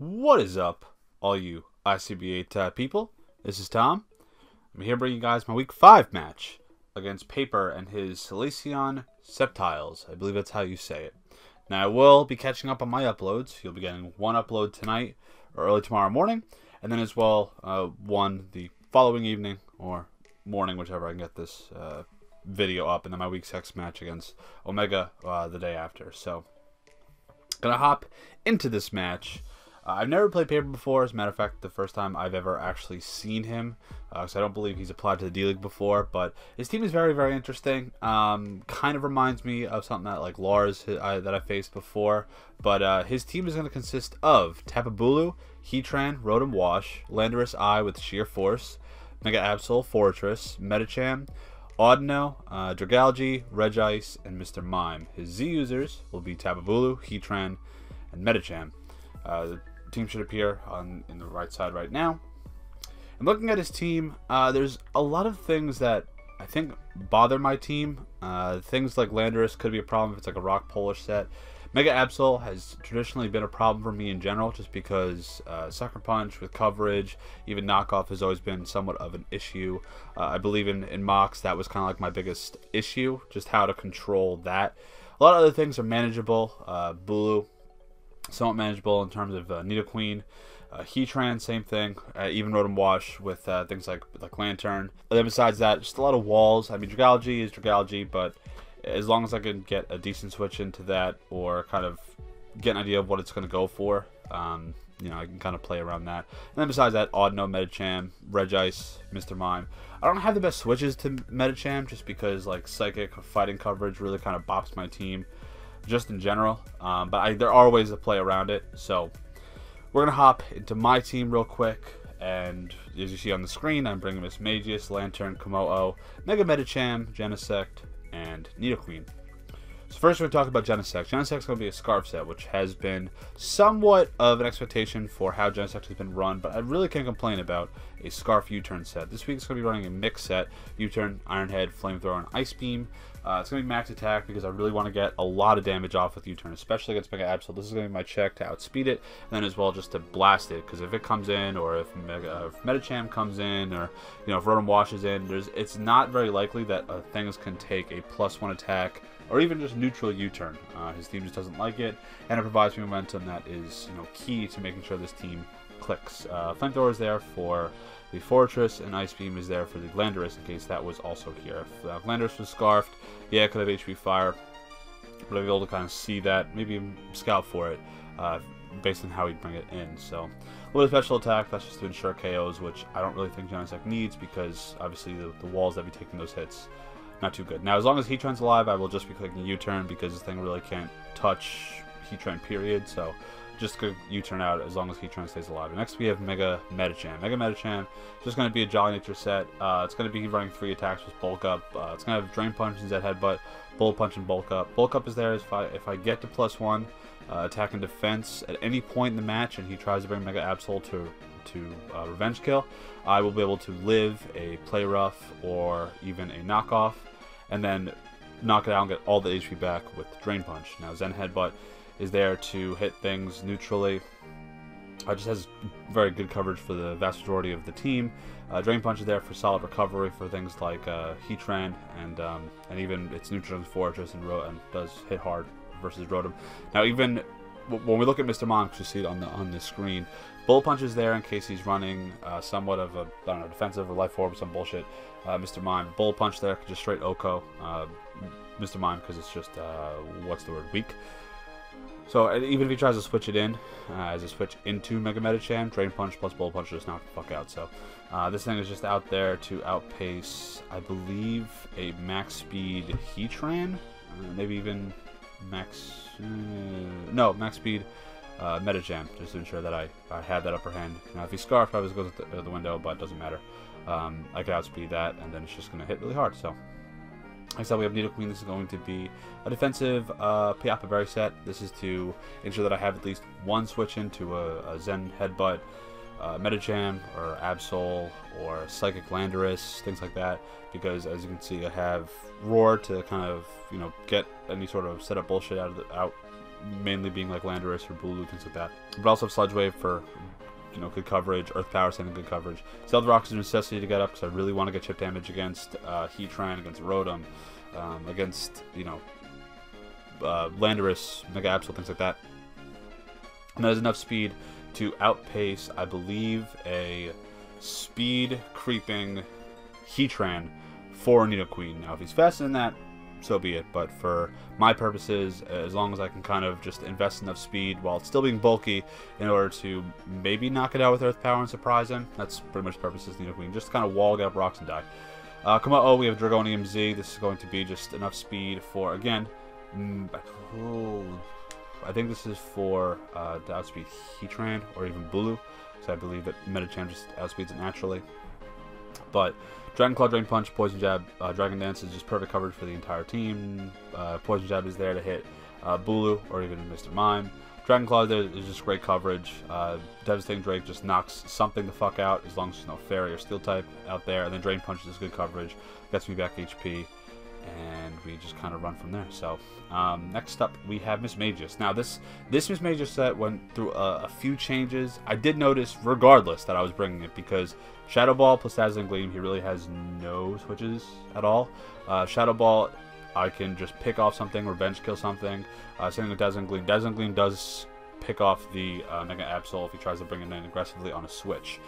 What is up, all you ICBA people? This is Tom. I'm here bringing you guys my Week 5 match against Paper and his Silesian Sceptiles. I believe that's how you say it. Now, I will be catching up on my uploads. You'll be getting one upload tonight or early tomorrow morning, and then as well one the following evening or morning, whichever I can get this video up, and then my Week 6 match against Omega the day after. So, gonna hop into this match. I've never played Paper before. As a matter of fact, the first time I've ever actually seen him. So I don't believe he's applied to the D-League before. But his team is very, very interesting. Kind of reminds me of something that like Lars that I faced before. But his team is going to consist of Tapu Bulu, Heatran, Rotom Wash, Landorus I with Sheer Force, Mega Absol, Fortress, Medicham, Audino, Dragalge, Regice, and Mr. Mime. His Z users will be Tapu Bulu, Heatran, and Medicham. The team should appear in the right side right now. And looking at his team, there's a lot of things that I think bother my team. Things like Landorus could be a problem if it's like a Rock Polish set. Mega Absol has traditionally been a problem for me in general, just because Sucker Punch with coverage, even knockoff has always been somewhat of an issue. I believe in mocks that was kind of like my biggest issue, just how to control that. A lot of other things are manageable. Bulu, somewhat manageable in terms of Nidoqueen. Heatran, same thing. Even Rotom Wash with things like Lantern. And then besides that, just a lot of walls. I mean, Dragalge is Dragalge, but as long as I can get a decent switch into that, or kind of get an idea of what it's going to go for, you know, I can kind of play around that. And then besides that, Audino, Medicham, Regice, Mr. Mime. I don't have the best switches to Medicham, just because like Psychic fighting coverage really kind of bops my team, just in general. But there are ways to play around it. So we're going to hop into my team real quick. And as you see on the screen, I'm bringing Miss Magius, Lantern, Komodo, Mega Medicham, Genesect, and Nidoqueen. So first we're going to talk about Genesect. Genesect is going to be a Scarf set, which has been somewhat of an expectation for how Genesect has been run, but I really can't complain about a Scarf U-Turn set. This week it's going to be running a mix set: U-Turn, Iron Head, Flamethrower, and Ice Beam. It's going to be max attack because I really want to get a lot of damage off with U-Turn, especially against Mega Absol. This is going to be my check to outspeed it, and then as well just to blast it, because if it comes in, or if Medicham comes in, or you know, if Rotom washes in, it's not very likely that things can take a +1 attack, or even just neutral U-Turn. His team just doesn't like it, and it provides me momentum that is, you know, key to making sure this team clicks. Flamethrower is there for the Fortress, and Ice Beam is there for the Landorus, in case that was also here. If Landorus was Scarfed, yeah, it could have HP Fire, but I'd be able to kind of see that, maybe scout for it, based on how he'd bring it in. So, a little special attack, that's just to ensure KOs, which I don't really think Genesect needs, because obviously the walls that be taking those hits, not too good. Now, as long as Heatran's alive, I will just be clicking U-Turn, because this thing really can't touch Heatran, period. So just go U-Turn out as long as Heatran stays alive. And next we have Mega Medicham. Mega Medicham is just going to be a Jolly Nature set. It's going to be running 3 attacks with Bulk Up. It's going to have Drain Punch and Z Headbutt, Bullet Punch, and Bulk Up. Bulk Up is there if I get to +1 attack and defense at any point in the match, and he tries to bring Mega Absol to Revenge Kill, I will be able to live a Play Rough or even a Knockoff, and then knock it out and get all the HP back with Drain Punch. Now Zen Headbutt is there to hit things neutrally. Just has very good coverage for the vast majority of the team. Drain Punch is there for solid recovery for things like Heatran, and even its neutral Fortress, and does hit hard versus Rotom. Now, even when we look at Mr. Mime, you see it on the screen, Bullet Punch is there in case he's running somewhat of a, I don't know, defensive or Life Orb or some bullshit. Mr. Mime, Bullet Punch there, just straight Oko. Mr. Mime, because it's just, what's the word, weak. So even if he tries to switch it in, as a switch into Mega Medicham, Drain Punch plus Bullet Punch just knock the fuck out. So this thing is just out there to outpace, I believe, a max speed Heatran, maybe even max speed Medicham, just to ensure that I have that upper hand. Now if he's Scarfed, I was goes out the window, but it doesn't matter. I can outspeed that, and then it's just going to hit really hard. So next up we have Nidoqueen. This is going to be a defensive Piapa Berry set. This is to ensure that I have at least one switch into a Zen Headbutt, Medicham, or Absol, or Psychic Landorus, things like that. Because as you can see, I have Roar to kind of, you know, get any sort of setup bullshit out mainly being like Landorus or Bulu, things like that. But also have Sludge Wave for, you know, good coverage. Earth Power sending good coverage. Stealth Rock is a necessity to get up because I really want to get chip damage against Heatran, against Rotom, against, you know, Landorus, Mega Absol, things like that. And there's enough speed to outpace, I believe, a speed creeping Heatran for Nidoqueen. Now, if he's faster than that, so be it. But for my purposes, as long as I can kind of just invest enough speed while it's still being bulky in order to maybe knock it out with Earth Power and surprise him, that's pretty much the purposes of Nidoqueen. Just kind of wall, get up rocks, and die. Hau'oli, we have Dragonium Z. This is going to be just enough speed for, again, I think this is for to outspeed Heatran or even Bulu, so I believe that Medicham just outspeeds it naturally. But Dragon Claw, Drain Punch, Poison Jab, Dragon Dance is just perfect coverage for the entire team. Poison Jab is there to hit Bulu or even Mr. Mime. Dragon Claw there is just great coverage. Devastating Drake just knocks something the fuck out as long as there's no Fairy or Steel type out there. And then Drain Punch is good coverage, gets me back HP. And we just kind of run from there. So next up we have Mismagius. Now this Mismagius set went through a few changes. I did notice regardless that I was bringing it because Shadow Ball plus Dazzling Gleam, he really has no switches at all. Shadow Ball, I can just pick off something, revenge kill something. Same with Dazzling Gleam. Dazzling Gleam does pick off the Mega Absol if he tries to bring it in aggressively on a switch.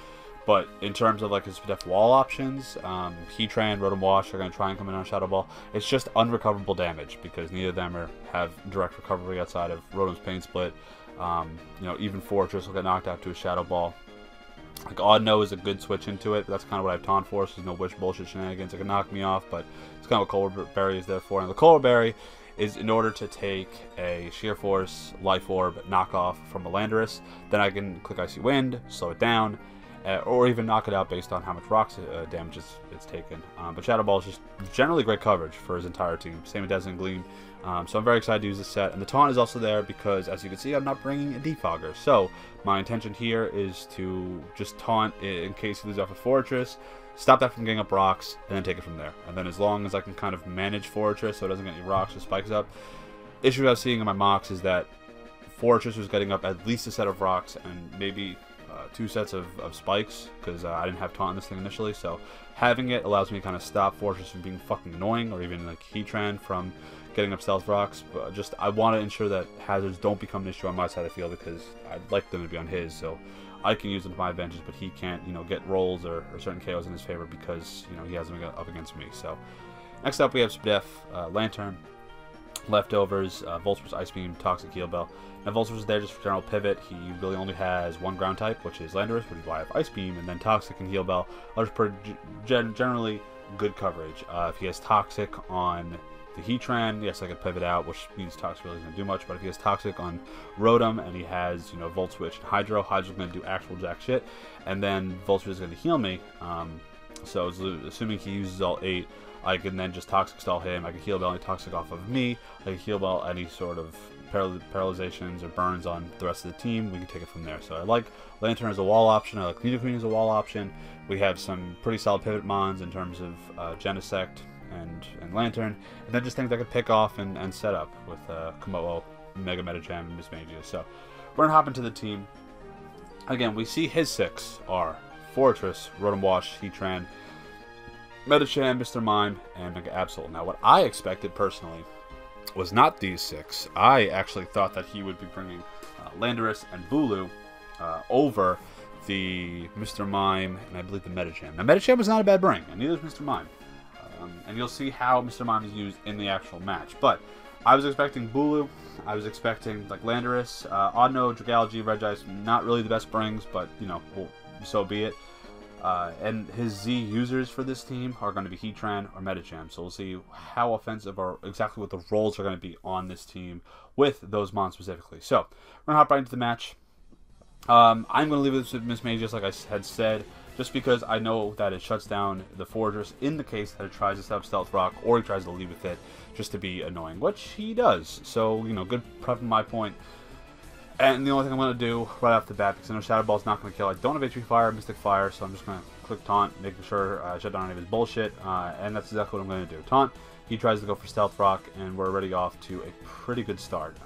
But in terms of like his def wall options, Heatran, Rotom Wash are going to try and come in on Shadow Ball. It's just unrecoverable damage because neither of them have direct recovery outside of Rotom's Pain Split. You know, even Fortress will get knocked out to a Shadow Ball. Like Odd No is a good switch into it, but that's kind of what I have Taunt for, so there's no Wish bullshit shenanigans that can knock me off, but it's kind of what Color Berry is there for. And the Color Berry is in order to take a Sheer Force, Life Orb, knockoff from a Landorus, then I can click Icy Wind, slow it down, or even knock it out based on how much rocks damage it's taken. But Shadow Ball is just generally great coverage for his entire team. Same with Dazzling Gleam. So I'm very excited to use this set. And the Taunt is also there because, as you can see, I'm not bringing a Defogger. So my intention here is to just taunt in case he loses off a Fortress, stop that from getting up rocks, and then take it from there. And then as long as I can kind of manage Fortress so it doesn't get any rocks or spikes up. Issue I was seeing in my mocks is that Fortress was getting up at least a set of rocks and maybe 2 sets of spikes because I didn't have taunt on this thing initially, so having it allows me to kind of stop Fortress from being fucking annoying or even like Heatran from getting up stealth rocks. But just I want to ensure that hazards don't become an issue on my side of the field because I'd like them to be on his, so I can use them to my advantage, but he can't, you know, get rolls or certain KOs in his favor because, you know, he has them up against me. So next up we have Spadef, Lantern, Leftovers, Volspar's Ice Beam, Toxic Heal Bell. Now Volspar's is there just for general pivot. He really only has one ground type, which is Landorus, which is why I have Ice Beam, and then Toxic and Heal Bell are just generally good coverage. If he has Toxic on the Heatran, yes, I could pivot out, which means Toxic really isn't going to do much, but if he has Toxic on Rotom and he has, you know, Volt Switch and Hydra's going to do actual jack shit, and then Volt Switch is going to heal me, so assuming he uses all 8, I can then just Toxic Stall him, I can Heal Bell any Toxic off of me, I can Heal Bell any sort of paralyzations or burns on the rest of the team. We can take it from there. So I like Lantern as a wall option, I like Nidoqueen as a wall option. We have some pretty solid pivot mons in terms of Genesect and Lantern, and then just things I could pick off and set up with Komodo, Mega Medicham, and Mismagius. So we're going to hop into the team. Again, we see his 6 are Fortress, Rotom Wash, Heatran, Medicham, Mr. Mime, and Mega Absol. Now what I expected personally was not these 6. I actually thought that he would be bringing Landorus and Bulu over the Mr. Mime and I believe the Medicham. Now Medicham was not a bad bring, and neither was Mr. Mime. And you'll see how Mr. Mime is used in the actual match. But I was expecting Bulu, I was expecting like Landorus, Oddno, Dragalge, Regice, not really the best brings, but you know, well, so be it. And his Z users for this team are going to be Heatran or Medicham. So we'll see how offensive or exactly what the roles are going to be on this team with those mons specifically. So we're going to hop right into the match. I'm going to leave this with Mismagius, like I had said, just because I know that it shuts down the Fortress in the case that it tries to set up Stealth Rock or he tries to lead with it just to be annoying, which he does. So, you know, good prep from my point. And the only thing I'm going to do right off the bat, because I know Shadow Ball's not going to kill, I don't have HP Fire, Mystic Fire, so I'm just going to click Taunt, making sure I shut down any of his bullshit, and that's exactly what I'm going to do. Taunt, he tries to go for Stealth Rock, and we're already off to a pretty good start.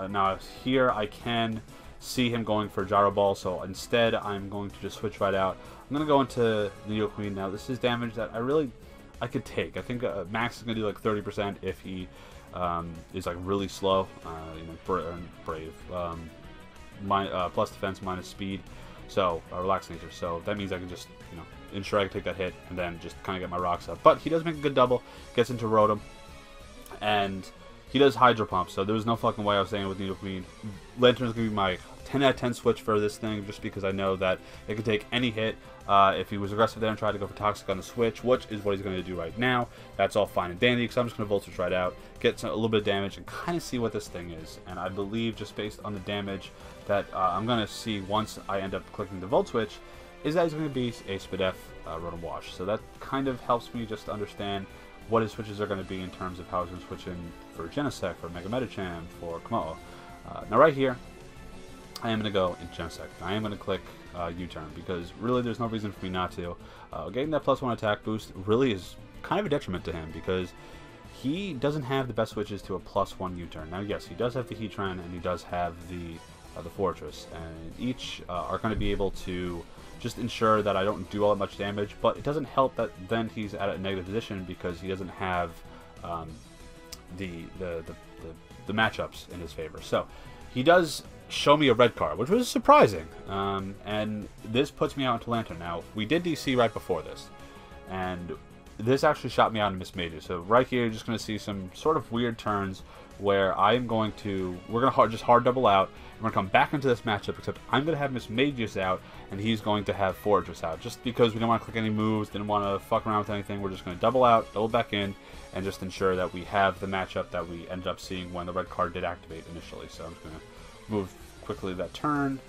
Now here I can see him going for Gyro Ball, so instead I'm going to just switch right out. I'm going to go into Neo Queen. Now this is damage that I could take. I think Max is going to do like 30% if he is like really slow, brave, plus defense minus speed, so relaxed nature. So that means I can just ensure I can take that hit and then just kind of get my rocks up. But he does make a good double, gets into Rotom, and he does Hydro Pump. So there was no fucking way I was saying with Needle Queen. Lantern's gonna be my 10 out of 10 switch for this thing, just because I know that it can take any hit. If he was aggressive there and tried to go for Toxic on the switch, which is what he's going to do right now, that's all fine and dandy, because I'm just going to Volt Switch right out, get a little bit of damage, and kind of see what this thing is. And I believe, just based on the damage that I'm going to see once I end up clicking the Volt Switch, is that he's going to be a Spadef Rotom Wash. So that kind of helps me just understand what his switches are going to be in terms of how he's going to switch in for Genesect, for Mega Medicham, for Komodo. Now right here, I am going to go in Genesect. I am going to click U-turn, because really there's no reason for me not to. Getting that +1 attack boost really is kind of a detriment to him, because he doesn't have the best switches to a +1 U-turn. Now yes, he does have the Heatran, and he does have the Fortress, and each are going to be able to just ensure that I don't do all that much damage, but it doesn't help that then he's at a negative position, because he doesn't have the matchups in his favor. So he does show me a red card, which was surprising, and this puts me out into Lantern. Now, we did DC right before this, and this actually shot me out in Miss Mages. So right here, you're just going to see some sort of weird turns where I am going to, we're going to just hard double out, and we're going to come back into this matchup, except I'm going to have Miss Mages out, and he's going to have Fortress out, just because we don't want to click any moves, didn't want to fuck around with anything. We're just going to double out, double back in, and just ensure that we have the matchup that we ended up seeing when the red card did activate initially. So I'm just going to move quickly that turn,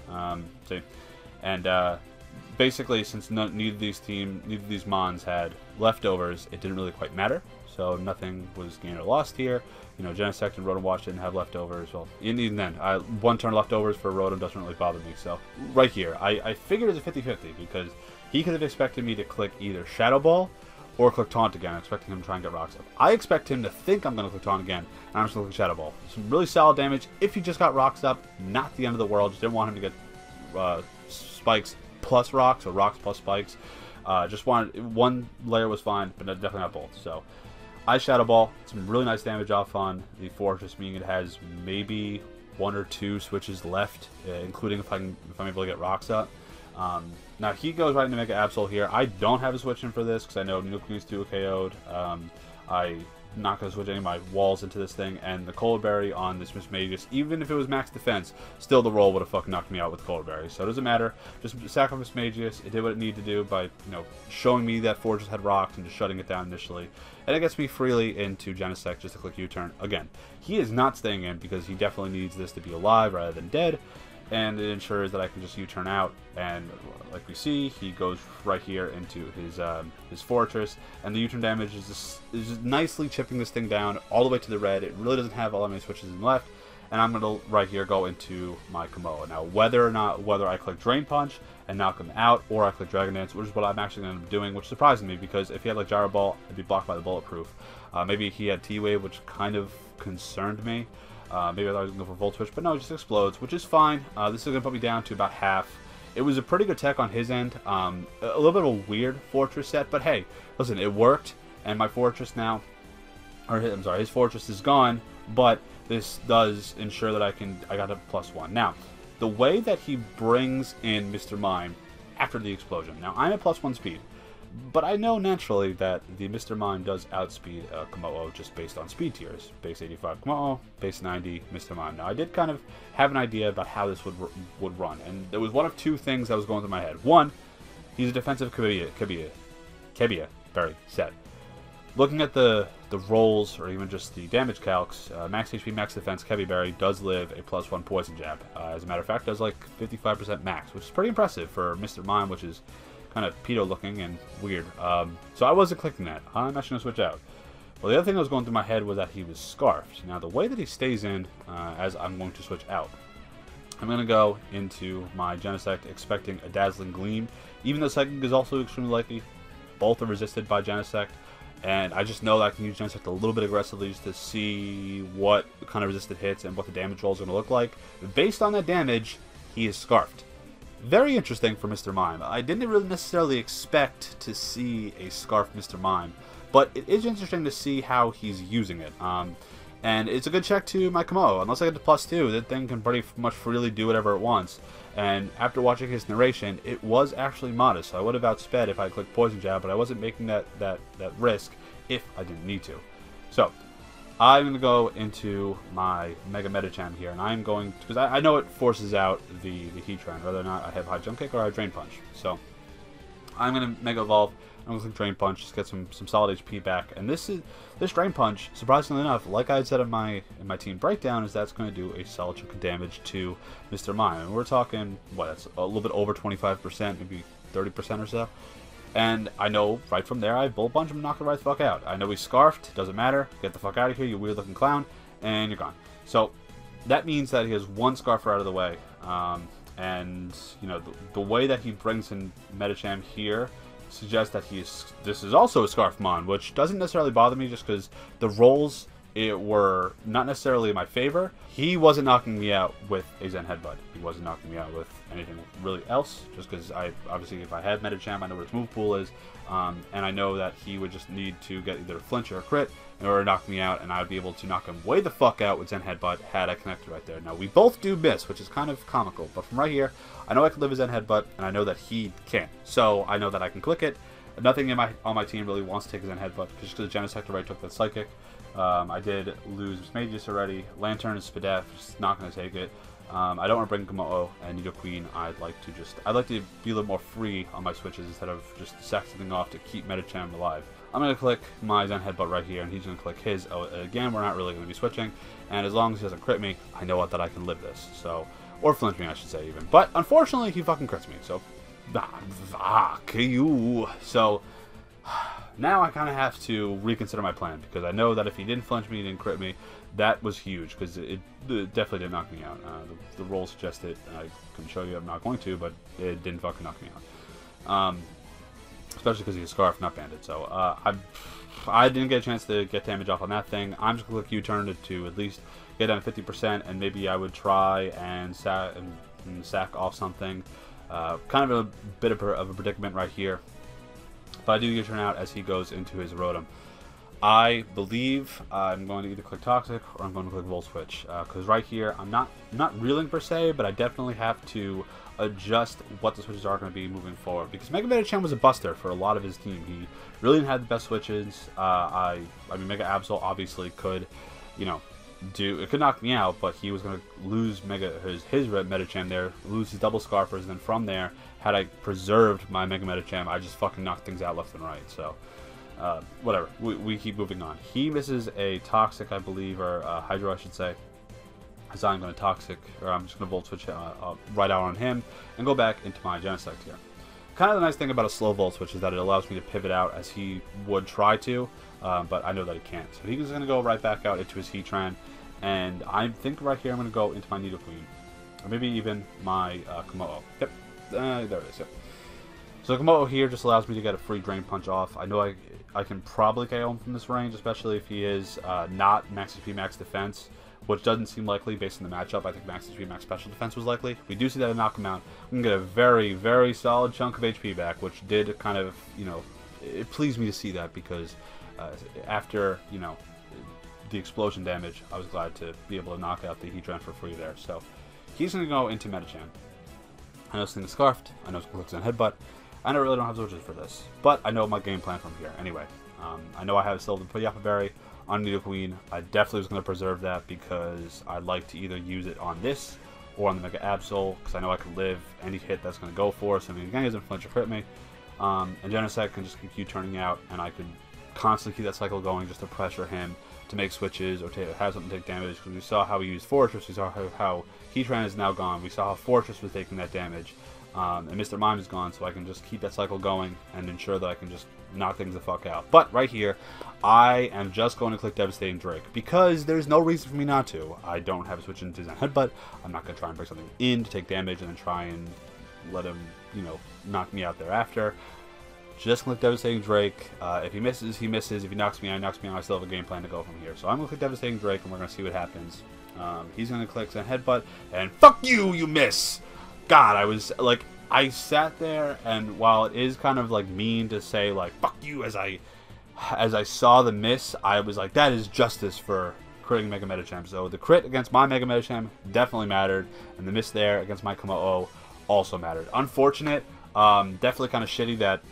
basically, since neither of these mons had leftovers, it didn't really quite matter. So nothing was gained or lost here. Genesect and Rotom Wash didn't have leftovers. Well, even then, one turn leftovers for Rotom doesn't really bother me. So right here, I figured it was a 50-50, because he could have expected me to click either Shadow Ball or click Taunt again, expecting him to try and get rocks up. I expect him to think I'm going to click Taunt again, and I'm just going to click Shadow Ball. Some really solid damage. If he just got rocks up, not the end of the world. Just didn't want him to get spikes plus rocks, or rocks plus spikes. Just wanted, one layer was fine, but definitely not both. So I Shadow Ball, some really nice damage off on the Fortress, meaning it has maybe 1 or 2 switches left, including if I'm able to get rocks up. Now he goes right into Mega Absol here. I don't have a switch in for this, because I know New Queen's 2 KO'd. I'm not going to switch any of my walls into this thing, and the Cold Berry on this Miss Magus, even if it was max defense, still the roll would have fucking knocked me out with Cold Berry. So it doesn't matter. Just sacrifice Magus. It did what it needed to do by, showing me that Fortress had rocks and just shutting it down initially. And it gets me freely into Genesect just to click U-turn. Again, he is not staying in, because he definitely needs this to be alive rather than dead. And it ensures that I can just U-turn out, and like we see, he goes right here into his Fortress, and the U-turn damage is just nicely chipping this thing down all the way to the red. It really doesn't have all that many switches in left, and I'm going to right here go into my Komodo. Now, whether I click Drain Punch and knock him out, or I click Dragon Dance, which is what I'm actually going to be doing, which surprised me, because if he had like Gyro Ball, it'd be blocked by the Bulletproof. Maybe he had T-Wave, which kind of concerned me. Maybe I thought I was going to go for Volt Switch, but no, it just explodes, which is fine. This is going to put me down to about half. It was a pretty good tech on his end. A little bit of a weird Fortress set, but hey, listen, it worked, and my Fortress now, I'm sorry, his Fortress is gone, but this does ensure that I got a +1. Now, the way that he brings in Mr. Mime after the explosion. Now, I'm at +1 speed, but I know naturally that the Mr. Mime does outspeed Komodo just based on speed tiers. Base 85 Komodo, base 90 Mr. Mime. Now, I did kind of have an idea about how this would run, and there was one of 2 things that was going through my head. One, he's a defensive Kebia Berry set. Looking at the rolls, or even just the damage calcs, max HP, max defense, Kebia Berry does live a +1 poison jab. As a matter of fact, does like 55% max, which is pretty impressive for Mr. Mime, which is kind of pedo looking and weird. So I wasn't clicking that. I'm actually going to switch out. Well, the other thing that was going through my head was that he was scarfed. Now, the way that he stays in as I'm going to switch out I'm going to go into my Genesect expecting a Dazzling Gleam. Even though Psychic is also extremely likely, both are resisted by Genesect. And I just know that I can use Genesect a little bit aggressively just to see what kind of resisted hits and what the damage roll is going to look like. Based on that damage, he is Scarfed. Very interesting for Mr. Mime. I didn't really necessarily expect to see a Scarf Mr. Mime, but it is interesting to see how he's using it. And it's a good check to my Komodo. Unless I get to +2, that thing can pretty much freely do whatever it wants. And after watching his narration, it was actually modest. So I would have outsped if I clicked Poison Jab, but I wasn't making that risk if I didn't need to. So I'm going to go into my Mega Medicham here, and I'm going to, because I know it forces out the Heatran, whether or not I have High Jump Kick or I Drain Punch. So I'm going to Mega Evolve. I'm going to Drain Punch, just get some solid HP back. And this Drain Punch, surprisingly enough, like I had said in my team breakdown, is that's going to do a solid chunk of damage to Mr. Mime. And we're talking, what, that's a little bit over 25%, maybe 30% or so. And I know right from there, I Bullet Punch him and knock it right the fuck out. I know he's Scarfed, doesn't matter. Get the fuck out of here, you weird looking clown, and you're gone. So that means that he has one Scarfer out of the way. And you know, the way that he brings in Medicham here suggests that this is also a Scarfmon, which doesn't necessarily bother me just because the rolls were not necessarily in my favor. He wasn't knocking me out with a Zen Headbutt. He wasn't knocking me out with anything really else, just because obviously if I had Medicham, I know where his move pool is, and I know that he would just need to get either a flinch or a crit in order to knock me out, and I would be able to knock him way the fuck out with Zen Headbutt had I connected right there. Now, we both do miss, which is kind of comical, but from right here, I know I can live with Zen Headbutt, and I know that he can't. So I know that I can click it. Nothing on my team really wants to take a Zen Headbutt, just because Genesect already took that Psychic. I did lose Magus already. Lantern and Spadef, just not going to take it. I don't want to bring Komodo and Nidoqueen. I'd like to be a little more free on my switches instead of just sack something off to keep Medicham alive. I'm going to click my Zen Headbutt right here, and he's going to click his. Again, we're not really going to be switching, and as long as he doesn't crit me, I know that I can live this. So, or flinch me, I should say, even. But unfortunately, he fucking crits me. So, you. So now I kind of have to reconsider my plan, because I know that if he didn't flinch me, he didn't crit me, that was huge, because it definitely didn't knock me out. The roll suggested, I can show you, I'm not going to, but it didn't fucking knock me out. Especially because he's Scarf, not Bandit. So I didn't get a chance to get damage off on that thing. I'm just going to click U-turn to at least get down to 50%, and maybe I would try and sack off something. Kind of a bit of a predicament right here. But I do U-turn out as he goes into his Rotom. I believe I'm going to either click Toxic or I'm going to click Volt Switch. Because right here, I'm not reeling per se, but I definitely have to adjust what the switches are going to be moving forward. Because Mega Medicham was a buster for a lot of his team. He really didn't have the best switches. I mean, Mega Absol obviously could, you know, it could knock me out, but he was going to lose his Medicham there, lose his double Scarfers, and then from there, had I preserved my Mega Medicham, I just fucking knocked things out left and right. So, whatever. We keep moving on. He misses a Toxic, I believe, or Hydro, I should say. So I'm going to Toxic, or I'm just going to Volt Switch right out on him, and go back into my Genesect here. Kind of the nice thing about a slow Volt Switch is that it allows me to pivot out as he would try to, but I know that he can't. So he's going to go right back out into his Heatran, and I think right here I'm going to go into my Nidoqueen, or maybe even my Komodo. Yep, there it is, yep. So Komodo here just allows me to get a free Drain Punch off. I know I can probably KO him from this range, especially if he is not Max HP, Max Defense, which doesn't seem likely based on the matchup. I think Max HP, Max Special Defense was likely. We do see that I knock him out. We can get a very, very solid chunk of HP back, which did kind of, you know, it pleased me to see that, because after, you know, the explosion damage, I was glad to be able to knock out the Heatran for free there. So he's going to go into Medicham. I know this thing is Scarfed. I know it's going to click on Headbutt. I really don't have switches for this, but I know my game plan from here. Anyway, I know I have still the Yappa Berry on Nidoqueen. I definitely was going to preserve that because I'd like to either use it on this or on the Mega Absol, because I know I can live any hit that's going to go for us. I mean, again, he doesn't flinch or crit me. And Genesect can just keep turning out, and I could constantly keep that cycle going just to pressure him to make switches or to have something take damage, because we saw how he used Fortress, we saw how Heatran is now gone. We saw how Fortress was taking that damage. And Mr. Mime is gone, so I can just keep that cycle going and ensure that I can just knock things the fuck out. But right here, I am just going to click Devastating Drake because there's no reason for me not to. I don't have a switch into Zen Headbutt. I'm not going to try and break something in to take damage and then try and let him, you know, knock me out thereafter. Just click Devastating Drake. If he misses, he misses. If he knocks me out, I still have a game plan to go from here. So I'm going to click Devastating Drake, and we're going to see what happens. He's going to click Zen Headbutt, and fuck you, you miss! God, I was, like, I sat there, and while it is kind of, like, mean to say, like, fuck you, as I saw the miss, I was like, that is justice for critting Mega Medicham. So the crit against my Mega Medicham definitely mattered, and the miss there against my Komo'o also mattered. Unfortunate, definitely kind of shitty that,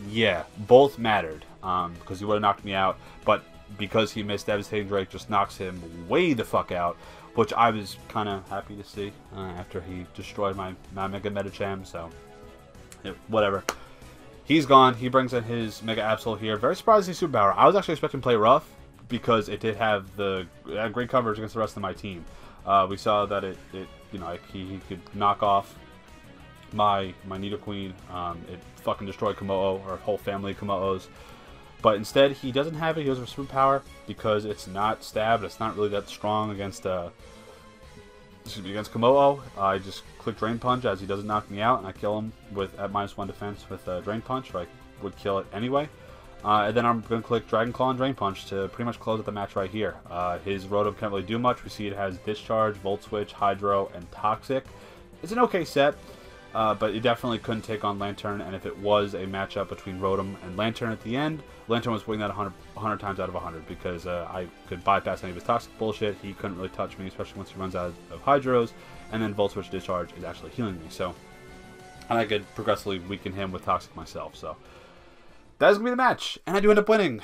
yeah, both mattered, because he would have knocked me out, but because he missed, Devastating Drake just knocks him way the fuck out, which I was kind of happy to see after he destroyed my Mega Medicham, so whatever. He's gone. He brings in his Mega Absol here. Very surprisingly superpower. I was actually expecting to play rough because it did have the great coverage against the rest of my team. We saw that it you know, he could knock off my Nidoqueen. It fucking destroyed Komo'o, or a whole family of Komo'os. But instead, he doesn't have it. He goes for superpower because it's not stabbed. It's not really that strong against against Komo'o. I just click Drain Punch as he doesn't knock me out, and I kill him with at -1 defense with Drain Punch, or I would kill it anyway. And then I'm going to click Dragon Claw and Drain Punch to pretty much close out the match right here. His Rotom can't really do much. We see it has Discharge, Volt Switch, Hydro, and Toxic. It's an okay set. But it definitely couldn't take on Lantern, and if it was a matchup between Rotom and Lantern at the end, Lantern was winning that 100 times out of 100 because I could bypass any of his toxic bullshit. He couldn't really touch me, especially once he runs out of Hydros, and then Volt Switch Discharge is actually healing me, so and I could progressively weaken him with Toxic myself, so that's going to be the match, and I do end up winning.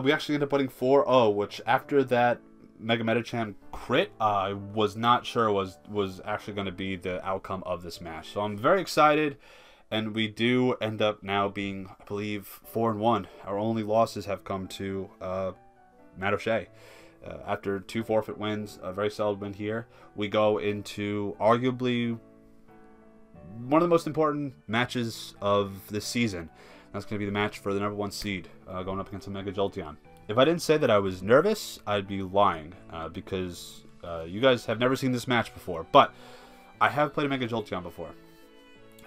We actually end up winning 4-0, which after that Mega Medicham crit, I was not sure was actually going to be the outcome of this match. So I'm very excited, and we do end up now being, I believe, 4-1. Our only losses have come to Matt O'Shea. After 2 forfeit wins, a very solid win here, we go into arguably one of the most important matches of this season. That's going to be the match for the #1 seed, going up against a Mega Jolteon. If I didn't say that I was nervous, I'd be lying, because you guys have never seen this match before. But I have played a Mega Jolteon before,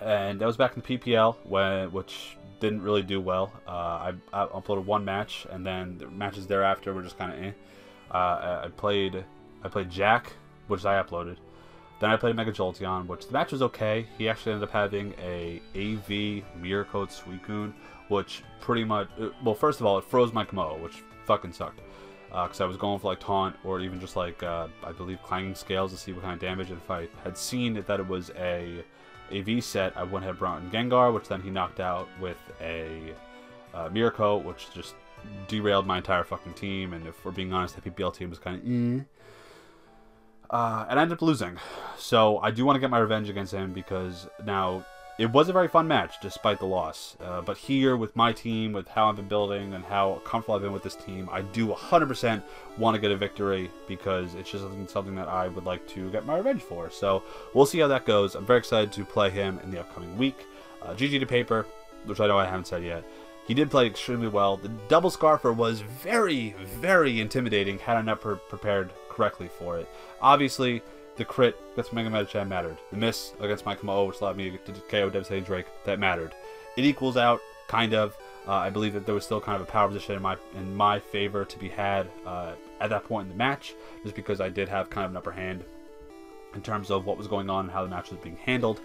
and that was back in the PPL, which didn't really do well. I uploaded 1 match, and then the matches thereafter were just kind of eh. I played Jack, which I uploaded. Then I played Mega Jolteon, which the match was okay. He actually ended up having a AV Mirror Coat Suicune, which pretty much, well, first of all, it froze my Komo'o, which fucking sucked. Because I was going for like Taunt, or even just like, I believe, Clanging Scales to see what kind of damage. And if I had seen that it was a AV set, I wouldn't have brought in Gengar, which then he knocked out with a Mirror Coat, which just derailed my entire fucking team. And if we're being honest, the PPL team was kind of and I ended up losing. So I do want to get my revenge against him, because now it was a very fun match despite the loss. But here with my team, with how I've been building and how comfortable I've been with this team, I do 100% want to get a victory, because it's just something that I would like to get my revenge for. So we'll see how that goes. I'm very excited to play him in the upcoming week. GG to Paper, which I know I haven't said yet. He did play extremely well. The double Scarfer was very, very intimidating had I not prepared correctly for it. Obviously, the crit against Mega Medicham mattered. The miss against my Komo'o, which allowed me to KO Devastating Drake, that mattered. It equals out, kind of. I believe that there was still kind of a power position in my favor to be had at that point in the match, just because I did have kind of an upper hand in terms of what was going on and how the match was being handled.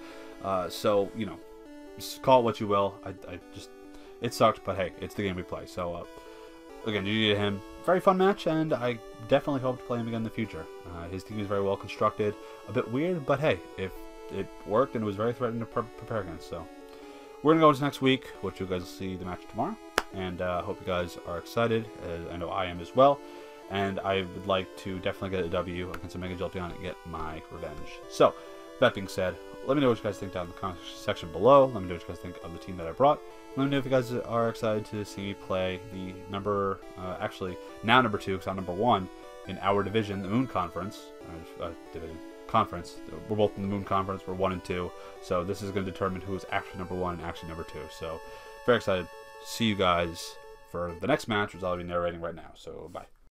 So, you know, just call it what you will. It sucked, but hey, it's the game we play. So, again, GG to him. Very fun match, and I definitely hope to play him again in the future. His team is very well constructed. A bit weird, but hey, if it worked, and it was very threatening to prepare against. So, we're going to go into next week, which you guys will see the match tomorrow. And I hope you guys are excited. I know I am as well. And I would like to definitely get a W against a Mega Jolteon and get my revenge. So, that being said, let me know what you guys think down in the comment section below. Let me know what you guys think of the team that I brought. Let me know if you guys are excited to see me play the actually, now number 2, because I'm number 1 in our division, the Moon Conference. conference. We're both in the Moon Conference. We're 1 and 2. So this is going to determine who is actually number 1 and actually number 2. So very excited. See you guys for the next match, which I'll be narrating right now. So bye.